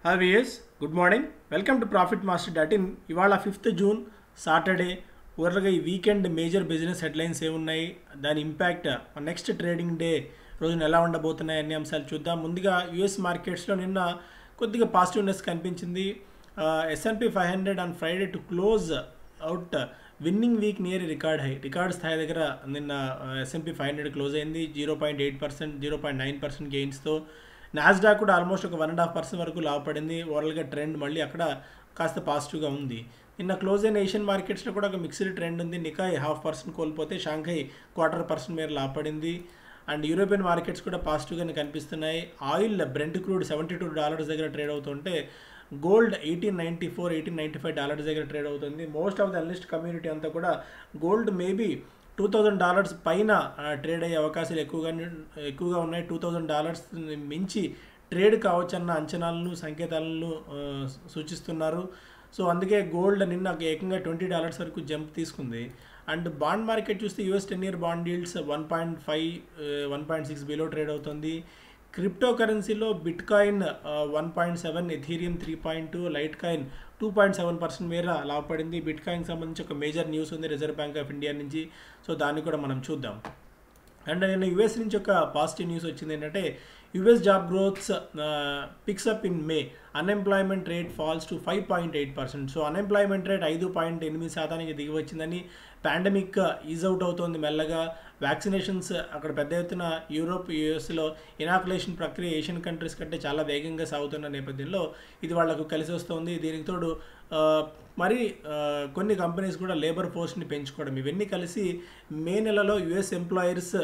Hi VS good morning welcome to profit master dot in. ఇవాళ 5th June Saturday. ఓవర్గా ఈ weekend major business headlines ఏమున్నాయి, దాని impact next trading day రోజున ఎలా ఉండబోతున్నాయి అన్ని అంశాలు చూద్దాం. ముందుగా యుఎస్ మార్కెట్స్లో నిన్న కొద్దిగా పాజిటివ్నెస్ కనిపించింది. S&P 500 on Friday to close out winnowing week near record స్థాయి దగ్గర నిన్న S&P 500 క్లోజ్ అయింది 0.8%, 0.9% గెయిన్స్తో. నాస్డాక్ కూడా ఆల్మోస్ట్ ఒక 1.5% వరకు లాభపడింది. ఓవరాల్గా ట్రెండ్ మళ్ళీ అక్కడ కాస్త పాజిటివ్గా ఉంది. నిన్న క్లోజ్ అయిన ఏషియన్ మార్కెట్స్లో కూడా ఒక మిక్స్డ్ ట్రెండ్ ఉంది. నికాయ్ 0.5% కోల్పోతే షాంఘై 1/4% మేర లాభపడింది. అండ్ యూరోపియన్ మార్కెట్స్ కూడా పాజిటివ్గానే కనిపిస్తున్నాయి. ఆయిల్ బ్రెంట్ క్రూడ్ $72 దగ్గర ట్రేడ్ అవుతుంటే గోల్డ్ $1894, $1895 దగ్గర ట్రేడ్ అవుతుంది. Most of the analyst community అంతా కూడా గోల్డ్ మేబీ $2000 పైన ట్రేడ్ అయ్యే అవకాశాలు ఎక్కువగా ఉన్నాయి. $2000 మించి ట్రేడ్ కావచ్చన్న అంచనాలను సంకేతాలను సూచిస్తున్నారు. సో అందుకే గోల్డ్ నిన్న ఏకంగా $20 వరకు జంప్ తీసుకుంది. అండ్ బాండ్ మార్కెట్ చూస్తే US 10-year bond yields 1.5, 1.6 below trade అవుతుంది. క్రిప్టో కరెన్సీలో బిట్కాయిన్ 1.7, ఎథీరియం 3.2, లైట్ కాయిన్ 2.7% మేర లాభపడింది. బిట్కాయిన్కి సంబంధించి ఒక మేజర్ న్యూస్ ఉంది రిజర్వ్ బ్యాంక్ ఆఫ్ ఇండియా నుంచి. సో దాన్ని కూడా మనం చూద్దాం. అండ్ నేను యుఎస్ నుంచి ఒక పాజిటివ్ న్యూస్ వచ్చింది ఏంటంటే US job growths picks up in May, unemployment rate falls to 5.8%. So unemployment rate 5.8% దిగి వచ్చిందని. పాండమిక్ ఈజ్ అవుట్ అవుతోంది మెల్లగా. వ్యాక్సినేషన్స్ అక్కడ పెద్ద ఎత్తున యూరోప్, యుఎస్లో ఇనాకులేషన్ ప్రక్రియ ఏషియన్ కంట్రీస్ కంటే చాలా వేగంగా సాగుతున్న నేపథ్యంలో ఇది వాళ్లకు కలిసి వస్తుంది. దీనికి తోడు మరి కొన్ని కంపెనీస్ కూడా లేబర్ ఫోర్స్ని పెంచుకోవడం, ఇవన్నీ కలిసి మే నెలలో యుఎస్ ఎంప్లాయర్స్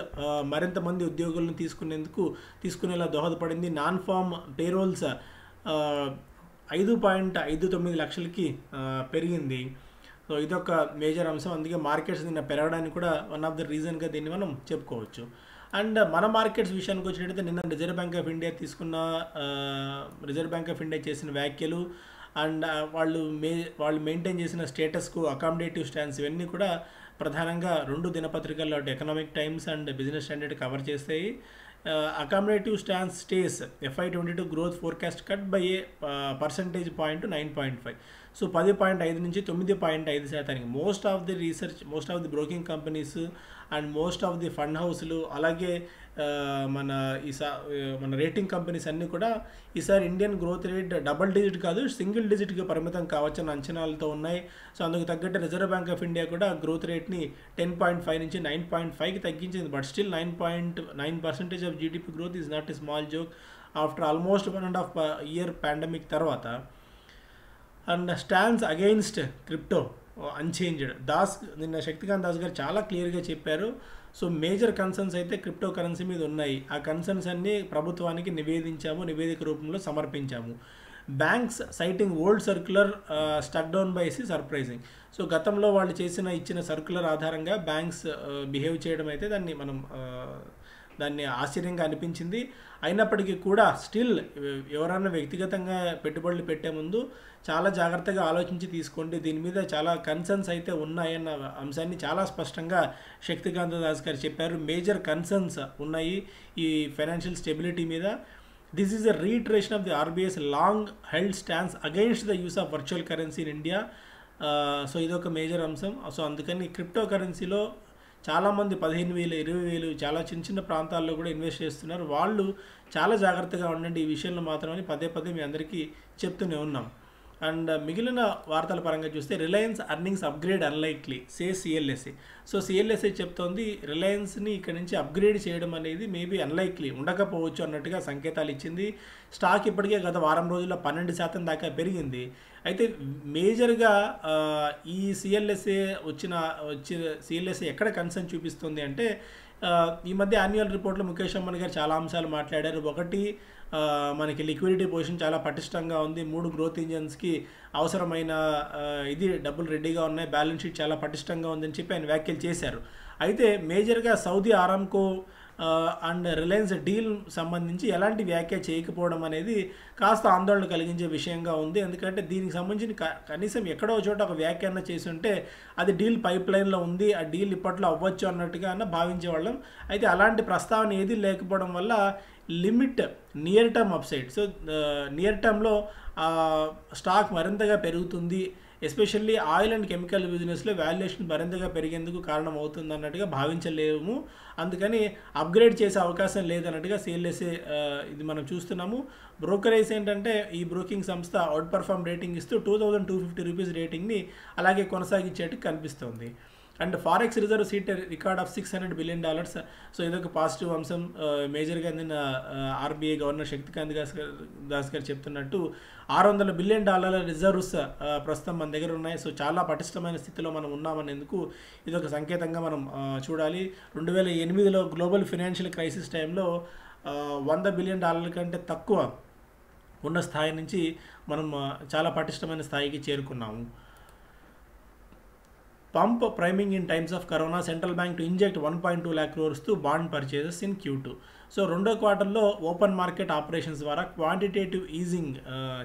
మరింత మంది ఉద్యోగులను తీసుకునేలా దోహదపడింది. నాన్ ఫామ్ పేరోల్స్ 5.59 లక్షలకి పెరిగింది. సో ఇదొక మేజర్ అంశం. అందుకే మార్కెట్స్ నిన్న పెరగడానికి కూడా వన్ ఆఫ్ ద రీజన్గా దీన్ని మనం చెప్పుకోవచ్చు. అండ్ మన మార్కెట్స్ విషయానికి వచ్చినట్టయితే నిన్న రిజర్వ్ బ్యాంక్ ఆఫ్ ఇండియా చేసిన వ్యాఖ్యలు అండ్ వాళ్ళు మెయింటైన్ చేసిన స్టేటస్కు అకామిడేటివ్ స్టాన్స్ ఇవన్నీ కూడా ప్రధానంగా 2 దినపత్రికల్లో economic times and business standard cover చేస్తాయి. Accommodative stance stays FY22 growth forecast cut by a percentage point 9.5. So 10.5 నుంచి 9.5%. Most of the broking companies and most of the fund హౌస్లు అలాగే మన రేటింగ్ కంపెనీస్ అన్నీ కూడా ఈసారి Indian growth rate double digit కాదు, single డిజిట్గా పరిమితం కావచ్చన్న అంచనాలతో ఉన్నాయి. సో అందుకు తగ్గట్టు రిజర్వ్ బ్యాంక్ ఆఫ్ ఇండియా కూడా గ్రోత్ రేట్ని 10.5 నుంచి 9.5కి తగ్గించింది. But still 9.9% of GDP growth is not a small joke after almost 1.5 year pandemic తర్వాత. And stands against crypto unchanged. నిన్న శక్తికాంత్ దాస్ గారు చాలా క్లియర్గా చెప్పారు. సో మేజర్ కన్సర్న్స్ అయితే క్రిప్టో కరెన్సీ మీద ఉన్నాయి. ఆ కన్సర్న్స్ అన్నీ ప్రభుత్వానికి నివేదిక రూపంలో సమర్పించాము. Banks citing old circular stuck down by surprising. So గతంలో వాళ్ళు ఇచ్చిన సర్క్యులర్ ఆధారంగా బ్యాంక్స్ బిహేవ్ చేయడం అయితే దాన్ని ఆశ్చర్యంగా అనిపించింది. అయినప్పటికీ కూడా స్టిల్ ఎవరైనా వ్యక్తిగతంగా పెట్టుబడులు పెట్టే ముందు చాలా జాగ్రత్తగా ఆలోచించి తీసుకోండి. దీని మీద చాలా కన్సర్న్స్ అయితే ఉన్నాయన్న అంశాన్ని చాలా స్పష్టంగా శక్తికాంత దాస్ గారు చెప్పారు. మేజర్ కన్సర్న్స్ ఉన్నాయి ఈ ఫైనాన్షియల్ స్టెబిలిటీ మీద. This is a reiteration of the RBI's long held stands against the use of virtual currency in India. So ఇదొక మేజర్ అంశం. సో అందుకని క్రిప్టో కరెన్సీలో చాలామంది 15,000, 20,000 చాలా చిన్న ప్రాంతాల్లో కూడా ఇన్వెస్ట్ చేస్తున్నారు. వాళ్ళు చాలా జాగ్రత్తగా ఉండండి ఈ విషయంలో మాత్రమని పదే మీ అందరికీ చెప్తూనే ఉన్నాం. అండ్ మిగిలిన వార్తల పరంగా చూస్తే రిలయన్స్ అర్నింగ్స్ అప్గ్రేడ్ అన్లైక్లీ సే CLSA. సో CLSA చెప్తోంది రిలయన్స్ని ఇక్కడ నుంచి అప్గ్రేడ్ చేయడం అనేది మేబీ అన్లైక్లీ ఉండకపోవచ్చు అన్నట్టుగా సంకేతాలు ఇచ్చింది. స్టాక్ ఇప్పటికే గత వారం రోజుల్లో 12% దాకా పెరిగింది. అయితే మేజర్గా ఈ CLSA ఎక్కడ కన్సర్న్ చూపిస్తుంది అంటే ఈ మధ్య యాన్యువల్ రిపోర్ట్లో ముఖేష్ అంబానీ గారు చాలా అంశాలు మాట్లాడారు. ఒకటి, మనకి లిక్విడిటీ పొజిషన్ చాలా పటిష్టంగా ఉంది. 3 గ్రోత్ ఇంజన్స్కి అవసరమైన డబ్బులు రెడీగా ఉన్నాయి. బ్యాలెన్స్ షీట్ చాలా పటిష్టంగా ఉందని చెప్పి ఆయన వ్యాఖ్యలు చేశారు. అయితే మేజర్గా Saudi Aramco and Reliance deal సంబంధించి ఎలాంటి వ్యాఖ్య చేయకపోవడం అనేది కాస్త ఆందోళన కలిగించే విషయంగా ఉంది. ఎందుకంటే దీనికి సంబంధించిన కనీసం ఎక్కడో చోట ఒక వ్యాఖ్యానం చేసి ఉంటే అది డీల్ పైప్ లైన్లో ఉంది, ఆ డీల్ ఇప్పట్లో అవ్వచ్చు అన్నట్టుగా భావించేవాళ్ళం. అయితే అలాంటి ప్రస్తావన ఏది లేకపోవడం వల్ల limit near term upside. So near టర్మ్లో స్టాక్ మరింతగా పెరుగుతుంది, ఎస్పెషల్లీ ఆయిల్ అండ్ కెమికల్ బిజినెస్లో వాల్యుయేషన్ మరింతగా పెరిగేందుకు కారణం అవుతుంది అన్నట్టుగా భావించలేము. అందుకని అప్గ్రేడ్ చేసే అవకాశం లేదన్నట్టుగా సిఎల్ఎస్ఏ ఇది మనం చూస్తున్నాము. బ్రోకరేజ్ ఏంటంటే ఈ బ్రోకింగ్ సంస్థ అవుట్ పర్ఫార్మ్ రేటింగ్ ఇస్తూ 2250 రూపీస్ రేటింగ్ని అలాగే కొనసాగించేట్టు కనిపిస్తుంది. And forex reserve seat record of $600 billion. So ఇదొక పాజిటివ్ అంశం. మేజర్గా నిన్న ఆర్బీఐ గవర్నర్ శక్తికాంత్ దాస్ గారు చెప్తున్నట్టు $600 బిలియన్ రిజర్వ్స్ ప్రస్తుతం మన దగ్గర ఉన్నాయి. సో చాలా పటిష్టమైన స్థితిలో మనం ఉన్నామనేందుకు ఇదొక సంకేతంగా మనం చూడాలి. 2008లో గ్లోబల్ ఫైనాన్షియల్ క్రైసిస్ టైంలో $100 బిలియన్ కంటే తక్కువ ఉన్న స్థాయి నుంచి మనం చాలా పటిష్టమైన స్థాయికి చేరుకున్నాము. Pump priming in times of corona, central bank to inject 1.2 lakh crores to bond purchases in Q2. So రెండో క్వార్టర్లో ఓపెన్ మార్కెట్ ఆపరేషన్స్ ద్వారా క్వాంటిటేటివ్ ఈజింగ్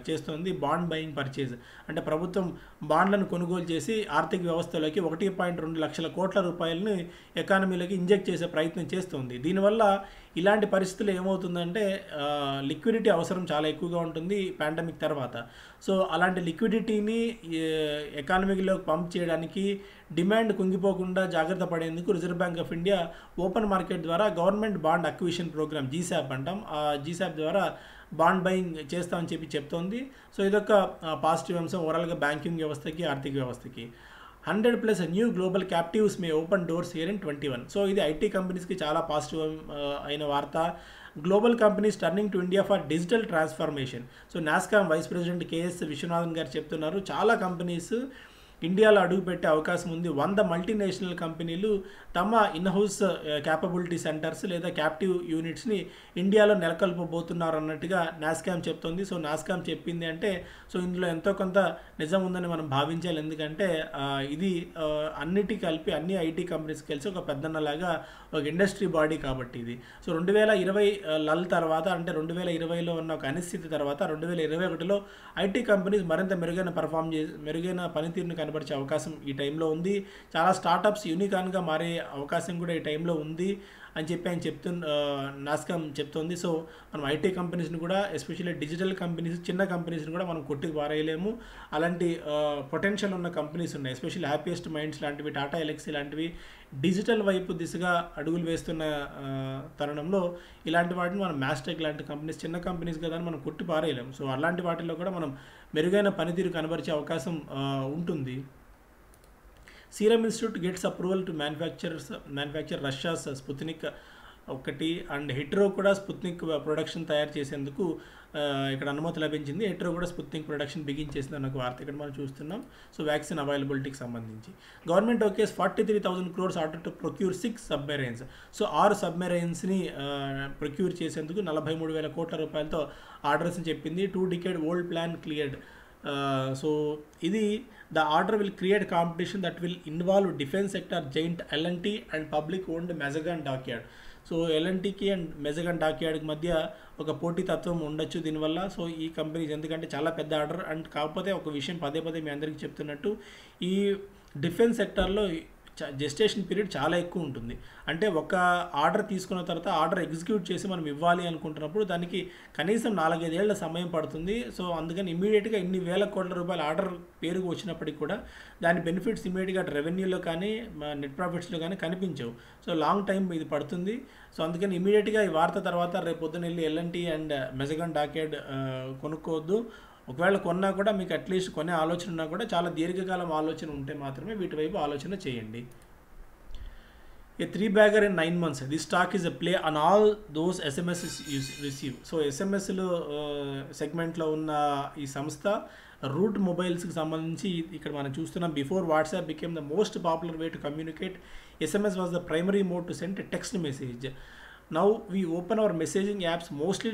చేస్తుంది బాండ్ బయింగ్ పర్చేజ్. అంటే ప్రభుత్వం బాండ్లను కొనుగోలు చేసి ఆర్థిక వ్యవస్థలోకి 1.2 లక్షల కోట్ల రూపాయలని ఎకానమీలోకి ఇంజెక్ట్ చేసే ప్రయత్నం చేస్తుంది. దీనివల్ల ఇలాంటి పరిస్థితులు ఏమవుతుందంటే లిక్విడిటీ అవసరం చాలా ఎక్కువగా ఉంటుంది పాండమిక్ తర్వాత. సో అలాంటి లిక్విడిటీని ఎకానమీలోకి పంప్ చేయడానికి డిమాండ్ కుంగిపోకుండా జాగ్రత్త పడేందుకు Reserve Bank of India open market ద్వారా government bond acquisition programme GSAP అంటాం, ఆ జీసాప్ ద్వారా బాండ్ బయింగ్ చేస్తామని చెప్తోంది. సో ఇదొక పాజిటివ్ అంశం ఓవరాల్గా బ్యాంకింగ్ వ్యవస్థకి ఆర్థిక వ్యవస్థకి. 100+ new global captives may open doors here in 21. So ఇది ఐటీ కంపెనీస్కి చాలా పాజిటివ్ అయిన వార్త. Global companies turning to India for digital transformation. So NASSCOM vice president KS Viswanathan గారు చెప్తున్నారు, చాలా కంపెనీస్ ఇండియాలో అడుగుపెట్టే అవకాశం ఉంది. 100 మల్టీనేషనల్ కంపెనీలు తమ ఇన్హౌస్ క్యాపబిలిటీ సెంటర్స్ లేదా క్యాప్టివ్ యూనిట్స్ని ఇండియాలో నెలకొల్పబోతున్నారు అన్నట్టుగా నాస్కామ్ చెప్తోంది. సో నాస్కామ్ చెప్పింది అంటే సో ఇందులో ఎంతో కొంత నిజం ఉందని మనం భావించాలి. ఎందుకంటే ఇది అన్నిటి కలిపి అన్ని ఐటీ కంపెనీస్ కలిసి ఒక పెద్దన్నలాగా ఒక ఇండస్ట్రీ బాడీ కాబట్టి ఇది. సో 2020 లల్ తర్వాత అంటే 2020లో ఉన్న ఒక అనిశ్చితి తర్వాత 2021లో ఐటీ కంపెనీస్ మరింత మెరుగైన పనితీరును కనబరిచే అవకాశం ఈ టైంలో ఉంది. చాలా స్టార్టప్స్ యూనికాన్గా మారే అవకాశం కూడా ఈ టైంలో ఉంది అని చెప్పి నాస్కామ్ చెప్తోంది. సో మనం ఐటీ కంపెనీస్ని కూడా ఎస్పెషల్లీ డిజిటల్ కంపెనీస్ చిన్న కంపెనీస్ని కూడా మనం కొట్టుకు పారేయలేము. అలాంటి పొటెన్షియల్ ఉన్న కంపెనీస్ ఉన్నాయి. ఎస్పెషల్లీ హ్యాపీయెస్ట్ మైండ్స్ లాంటివి, టాటా ఎలక్సీ లాంటివి డిజిటల్ వైపు దిశగా అడుగులు వేస్తున్న తరుణంలో ఇలాంటి వాటిని మనం మ్యాస్టెక్ లాంటి కంపెనీస్ చిన్న కంపెనీస్ కదా అని మనం కొట్టి పారేయలేము. సో అలాంటి వాటిల్లో కూడా మనం మెరుగైన పనితీరు కనబరిచే అవకాశం ఉంటుంది. Serum institute gets approval to manufacture Russia's Sputnik 1 and Hetero కూడా స్పుత్నిక్ ప్రొడక్షన్ తయారు చేసేందుకు ఇక్కడ అనుమతి లభించింది. హెట్రో కూడా స్పుత్నిక్ ప్రొడక్షన్ బిగించేసింది అన్న ఒక వార్త ఇక్కడ మనం చూస్తున్నాం. సో వ్యాక్సిన్ అవైలబిలిటీకి సంబంధించి government okays 43,000 crores order to procure 6 submarines. So 6 సబ్మెరైన్స్ని ప్రొక్యూర్ చేసేందుకు 43,000 కోట్ల రూపాయలతో ఆర్డర్స్ని చెప్పింది. 2 decade old plan cleared. So ఇది the order will create competition that will involve defence sector giant L&T and public owned Mazagon dockyard. So L&Tకి and Mazagon డాక్యార్డ్కి మధ్య ఒక పోటీతత్వం ఉండొచ్చు దీనివల్ల. సో ఈ కంపెనీస్ ఎందుకంటే చాలా పెద్ద ఆర్డర్ అండ్ కాకపోతే ఒక విషయం పదే మీ అందరికీ చెప్తున్నట్టు ఈ డిఫెన్స్ సెక్టర్లో జెస్టేషన్ పీరియడ్ చాలా ఎక్కువ ఉంటుంది. అంటే ఒక ఆర్డర్ తీసుకున్న తర్వాత ఆర్డర్ ఎగ్జిక్యూట్ చేసి మనం ఇవ్వాలి అనుకుంటున్నప్పుడు దానికి కనీసం 4-5 ఏళ్ల సమయం పడుతుంది. సో అందుకని ఇమీడియట్గా ఇన్ని వేల కోట్ల రూపాయల ఆర్డర్ పేరుకు వచ్చినప్పటికీ కూడా దాని బెనిఫిట్స్ ఇమీడియట్గా రెవెన్యూలో కానీ నెట్ ప్రాఫిట్స్లో కానీ కనిపించవు. సో లాంగ్ టైం ఇది పడుతుంది. సో అందుకని ఇమీడియట్గా ఈ వార్త తర్వాత రేపు పొద్దున్న వెళ్ళి L&T అండ్ మెజగాన్ డాక్యార్డ్ కొనుక్కోవద్దు. ఒకవేళ కొన్నా కూడా మీకు అట్లీస్ట్ కొనే ఆలోచన ఉన్నా కూడా చాలా దీర్ఘకాలం ఆలోచన ఉంటే మాత్రమే వీటి వైపు ఆలోచన చేయండి. A 3-bagger in 9 months. This stock is a play on all those SMSs you receive. So ఎస్ఎంఎస్లు సెగ్మెంట్లో ఉన్న ఈ సంస్థ రూట్ మొబైల్స్కి సంబంధించి ఇక్కడ మనం చూస్తున్నాం. Before WhatsApp became the most popular way to communicate, SMS was the primary mode to send a text message. Now we open our messaging apps mostly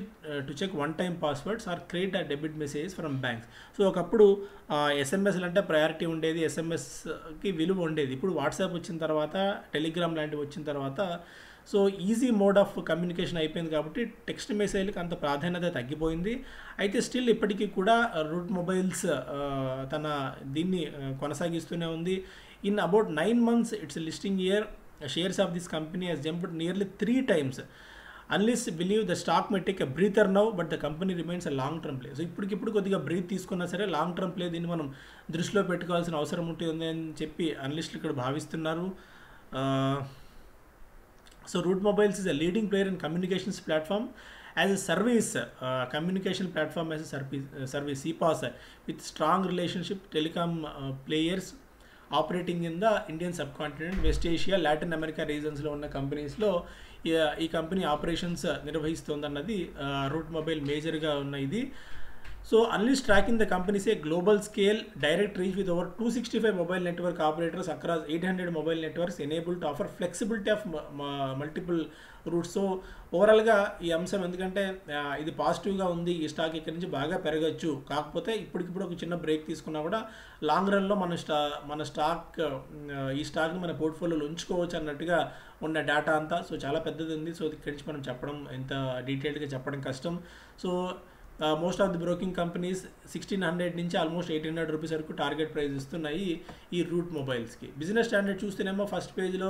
to check one-time passwords or create a debit messages from banks. So ఒకప్పుడు ఎస్ఎంఎస్లు అంటే priority ఉండేది, ఎస్ఎంఎస్కి విలువ ఉండేది. ఇప్పుడు WhatsApp వచ్చిన తర్వాత, Telegram లాంటివి వచ్చిన తర్వాత so easy mode of communication అయిపోయింది కాబట్టి టెక్స్ట్ మెసేజ్కి అంత ప్రాధాన్యత తగ్గిపోయింది. అయితే స్టిల్ ఇప్పటికీ కూడా రూట్ మొబైల్స్ తన దీన్ని కొనసాగిస్తూనే ఉంది. In about 9 months its listing year, shares of this company has jumped nearly 3 times. Analysts believe the stock may take a breather now but the company remains a long term play. So ఇప్పటికిప్పుడు కొద్దిగా breath తీసుకున్నా సరే long term play దీన్ని మనం దృష్టిలో పెట్టుకోవాల్సిన అవసరం ఉంటుంది అని చెప్పి అనలిస్టులు ఇక్కడ భావిస్తున్నారు. So Route Mobiles is a leading player in communications platform as a service, communication platform as a service CPaaS with strong relationship telecom players operating in the Indian subcontinent, West Asia, Latin America రీజన్స్లో ఉన్న కంపెనీస్లో ఈ కంపెనీ ఆపరేషన్స్ నిర్వహిస్తుందన్నది రూట్ మొబైల్ మేజర్గా ఉన్న ఇది. So analyst tracking the companies a global scale direct reach with over 265 mobile network operators across 800 mobile networks enable to offer flexibility of multiple roots. So ఓవరాల్గా ఈ అంశం ఎందుకంటే ఇది పాజిటివ్గా ఉంది, ఈ స్టాక్ ఇక్కడి నుంచి బాగా పెరగచ్చు. కాకపోతే ఇప్పటికిప్పుడు ఒక చిన్న బ్రేక్ తీసుకున్నా కూడా లాంగ్ రన్లో మన స్టాక్ ఈ స్టాక్ని మన పోర్ట్ఫోలియోలో ఉంచుకోవచ్చు అన్నట్టుగా ఉన్న డేటా అంతా. సో చాలా పెద్దది ఉంది. సో ఇక్కడి నుంచి మనం చెప్పడం ఎంత డీటెయిల్డ్గా చెప్పడం కష్టం. So most of the broking companies 1600 నుంచి ఆల్మోస్ట్ 1800 రూపీస్ వరకు టార్గెట్ ప్రైస్ ఇస్తున్నాయి ఈ రూట్ మొబైల్స్కి. బిజినెస్ స్టాండర్డ్ చూస్తేనేమో ఫస్ట్ పేజ్లో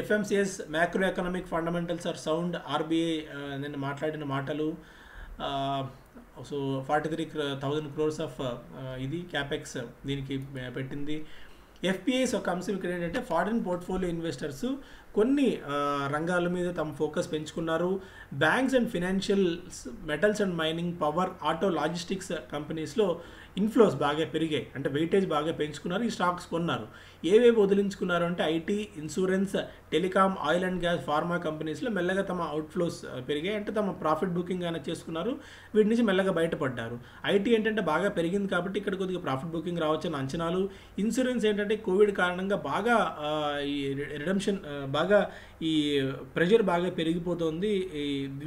FMCS macro economic fundamentals are sound, RBI నేను మాట్లాడిన మాటలు. సో 43,000 crores ఆఫ్ ఇది క్యాపెక్స్ దీనికి పెట్టింది. FPIs ఒక అంశం ఇక్కడ ఏంటంటే ఫారిన్ పోర్ట్ఫోలియో ఇన్వెస్టర్స్ కొన్ని రంగాల మీద తమ ఫోకస్ పెంచుకున్నారు. Banks and financials, metals and mining, power, auto, logistics కంపెనీస్లో ఇన్ఫ్లోస్ బాగా పెరిగాయి, అంటే వెయిటేజ్ బాగా పెంచుకున్నారు, ఈ స్టాక్స్ కొన్నారు. ఏవేవి వదిలించుకున్నారు అంటే IT, insurance, telecom, oil and gas, pharma కంపెనీస్లో మెల్లగా తమ అవుట్ఫ్లోస్ పెరిగాయి, అంటే తమ ప్రాఫిట్ బుకింగ్ అయినా చేసుకున్నారు, వీటి నుంచి మెల్లగా బయటపడ్డారు. ఐటీ ఏంటంటే బాగా పెరిగింది కాబట్టి ఇక్కడ కొద్దిగా ప్రాఫిట్ బుకింగ్ రావచ్చని అంచనాలు. ఇన్సూరెన్స్ ఏంటంటే కోవిడ్ కారణంగా బాగా ఈ రిడమ్షన్ బాగా ఈ ప్రెషర్ బాగా పెరిగిపోతుంది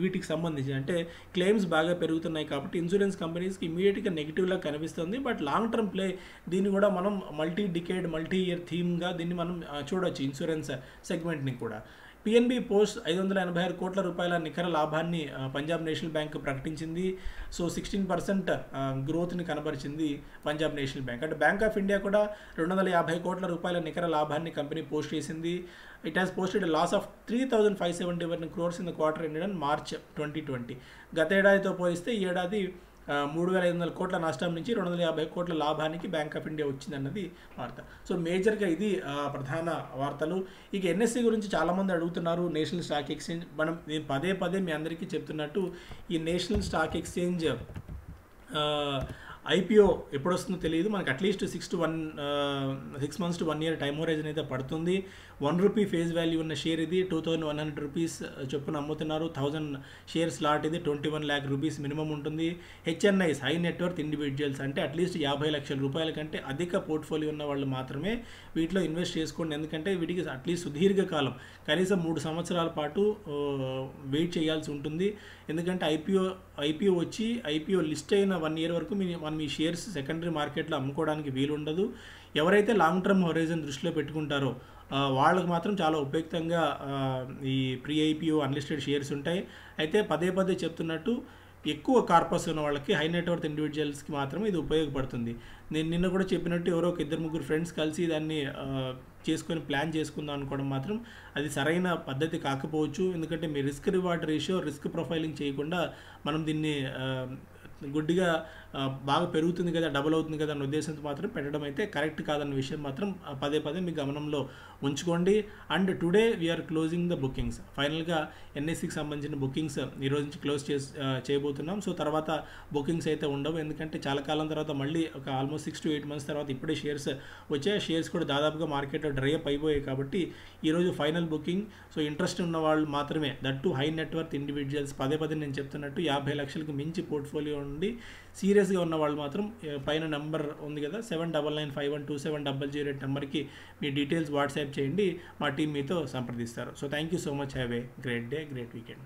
వీటికి సంబంధించి, అంటే క్లెయిమ్స్ బాగా పెరుగుతున్నాయి కాబట్టి ఇన్సూరెన్స్ కంపెనీస్కి ఇమీడియట్గా నెగిటివ్లా కనిపిస్తుంది. బట్ లాంగ్ టర్మ్ ప్లే దీన్ని కూడా మనం మల్టీ డికేడ్, మల్టీ ఇయర్ థీమ్గా దీన్ని మనం చూడవచ్చు ఇన్సూరెన్స్ సెగ్మెంట్ని కూడా. PNB పోస్ట్ 586 కోట్ల రూపాయల నికర లాభాన్ని పంజాబ్ నేషనల్ బ్యాంక్ ప్రకటించింది. సో 16% గ్రోత్ని కనబరిచింది పంజాబ్ నేషనల్ బ్యాంక్. అంటే బ్యాంక్ ఆఫ్ ఇండియా కూడా 250 కోట్ల రూపాయల నికర లాభాన్ని కంపెనీ పోస్ట్ చేసింది. It has posted loss of 3,571 crores in the quarter ended on March 2020. గత ఏడాదితో పోలిస్తే ఈ ఏడాది 3,500 కోట్ల నష్టం నుంచి 250 కోట్ల లాభానికి బ్యాంక్ ఆఫ్ ఇండియా వచ్చిందన్నది వార్త. సో మేజర్గా ఇది ప్రధాన వార్తలు. ఇక NSE గురించి చాలామంది అడుగుతున్నారు. నేషనల్ స్టాక్ ఎక్స్చేంజ్, నేను పదే మీ అందరికీ చెప్తున్నట్టు ఈ నేషనల్ స్టాక్ ఎక్స్చేంజ్ IPO ఎప్పుడు వస్తుందో తెలియదు. మనకు at least 6 months to 1 year time horizon అయితే పడుతుంది. ₹1 ఫేస్ వాల్యూ ఉన్న షేర్ ఇది 2,100 రూపీస్ చొప్పున అమ్ముతున్నారు. 1000 షేర్స్ లాట్ ఇది 21 lakh రూపీస్ మినిమం ఉంటుంది. HNIs, హై నెట్వర్త్ ఇండివిజువల్స్, అంటే అట్లీస్ట్ 50 లక్షల రూపాయల కంటే అధిక పోర్ట్ఫోలియో ఉన్న వాళ్ళు మాత్రమే వీటిలో ఇన్వెస్ట్ చేసుకోండి. ఎందుకంటే వీటికి అట్లీస్ట్ సుదీర్ఘకాలం కనీసం 3 సంవత్సరాల పాటు వెయిట్ చేయాల్సి ఉంటుంది. ఎందుకంటే ఐపీఓ వచ్చి ఐపీఓ లిస్ట్ అయిన 1 year వరకు మనం ఈ షేర్స్ సెకండరీ మార్కెట్లో అమ్ముకోవడానికి వీలుండదు. ఎవరైతే లాంగ్ టర్మ్ హొరైజన్ దృష్టిలో పెట్టుకుంటారో వాళ్ళకు మాత్రం చాలా ఉపయుక్తంగా ఈ ప్రీ ఐపీఓ అన్లిస్టెడ్ షేర్స్ ఉంటాయి. అయితే పదే చెప్తున్నట్టు ఎక్కువ కార్పస్ ఉన్న వాళ్ళకి, హై నెట్వర్త్ ఇండివిజువల్స్కి మాత్రమే ఇది ఉపయోగపడుతుంది. నేను నిన్న కూడా చెప్పినట్టు ఎవరో ఒక 2-3 ఫ్రెండ్స్ కలిసి దాన్ని చేసుకొని ప్లాన్ చేసుకుందాం అనుకోవడం మాత్రం అది సరైన పద్ధతి కాకపోవచ్చు. ఎందుకంటే మీ risk reward ratio, risk profiling చేయకుండా మనం దీన్ని గుడ్డిగా బాగా పెరుగుతుంది కదా, డబుల్ అవుతుంది కదా అన్న ఉద్దేశంతో మాత్రం పెట్టడం అయితే కరెక్ట్ కాదన్న విషయం మాత్రం పదే మీ గమనంలో ఉంచుకోండి. And today we're closing the bookings. ఫైనల్గా NSEకి సంబంధించిన బుకింగ్స్ ఈరోజు నుంచి క్లోజ్ చేయబోతున్నాం. సో తర్వాత బుకింగ్స్ అయితే ఉండవు, ఎందుకంటే చాలా కాలం తర్వాత మళ్ళీ ఒక ఆల్మోస్ట్ 6 to 8 months తర్వాత ఇప్పుడే షేర్స్ వచ్చాయి. షేర్స్ కూడా దాదాపుగా మార్కెట్లో డ్రై అప్ అయిపోయాయి కాబట్టి ఈరోజు ఫైనల్ బుకింగ్. సో ఇంట్రెస్ట్ ఉన్న వాళ్ళు మాత్రమే, దట్టు హై నెట్వర్త్ ఇండివిజువల్స్, పదే నేను చెప్తున్నట్టు 50 లక్షలకు మించి పోర్ట్ఫోలియో ఉండి సీరియస్గా ఉన్న వాళ్ళు మాత్రం పైన నెంబర్ ఉంది కదా 7995127008 నెంబర్కి మీ డీటెయిల్స్ వాట్సాప్ చేయండి. మా టీం మీతో సంప్రదిస్తారు. So thank you so much. Have a great day, great weekend.